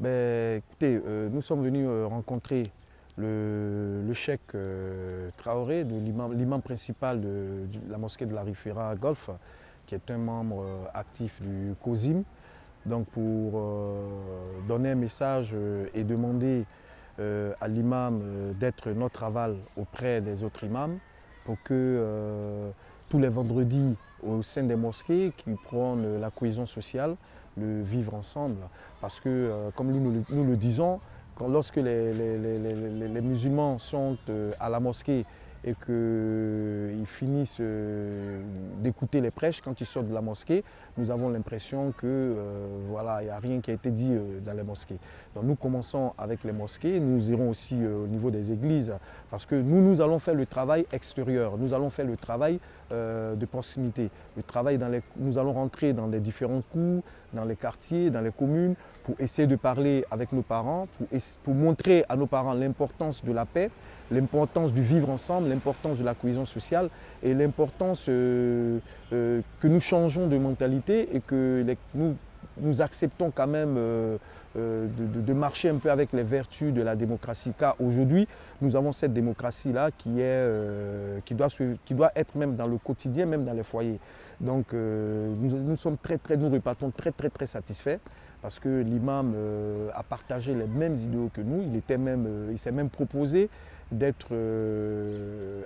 Écoutez, nous sommes venus rencontrer le cheikh Traoré, l'imam principal de la mosquée de la Rifera Golf, qui est un membre actif du COSIM, donc pour donner un message et demander à l'imam d'être notre aval auprès des autres imams pour que tous les vendredis au sein des mosquées qui prônent la cohésion sociale, le vivre ensemble. Parce que, comme nous le disons, lorsque les musulmans sont à la mosquée et qu'ils finissent d'écouter les prêches, quand ils sortent de la mosquée, nous avons l'impression que voilà, il n'y a rien qui a été dit dans les mosquées. Donc nous commençons avec les mosquées, nous irons aussi au niveau des églises, parce que nous allons faire le travail extérieur, nous allons faire le travail de proximité. Nous allons rentrer dans les différents coups, dans les quartiers, dans les communes, pour essayer de parler avec nos parents, pour montrer à nos parents l'importance de la paix, l'importance du vivre ensemble, l'importance de la cohésion sociale et l'importance que nous changeons de mentalité et que nous acceptons quand même de marcher un peu avec les vertus de la démocratie. Car aujourd'hui, nous avons cette démocratie-là qui doit être même dans le quotidien, même dans les foyers. Donc nous repartons très satisfaits parce que l'imam a partagé les mêmes idéaux que nous. Il s'est même proposé d'être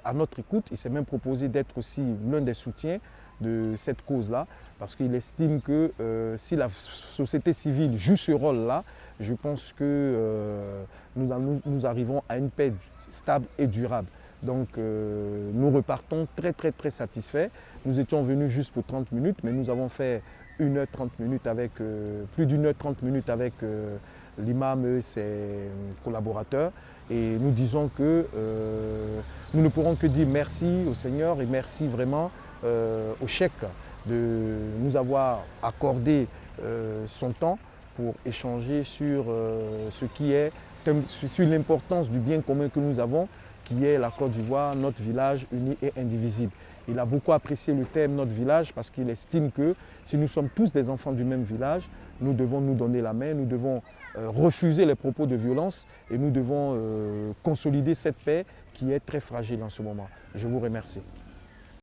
à notre écoute. Il s'est même proposé d'être aussi l'un des soutiens de cette cause-là, parce qu'il estime que si la société civile joue ce rôle-là, je pense que nous arrivons à une paix stable et durable. Donc nous repartons très satisfaits. Nous étions venus juste pour 30 minutes, mais nous avons fait 1h30 avec, plus d'1h30 avec l'imam et ses collaborateurs. Et nous disons que nous ne pourrons que dire merci au Seigneur et merci vraiment au cheikh de nous avoir accordé son temps pour échanger sur sur l'importance du bien commun que nous avons, qui est la Côte d'Ivoire, notre village uni et indivisible. Il a beaucoup apprécié le thème notre village parce qu'il estime que si nous sommes tous des enfants du même village, nous devons nous donner la main, nous devons refuser les propos de violence et nous devons consolider cette paix qui est très fragile en ce moment. Je vous remercie.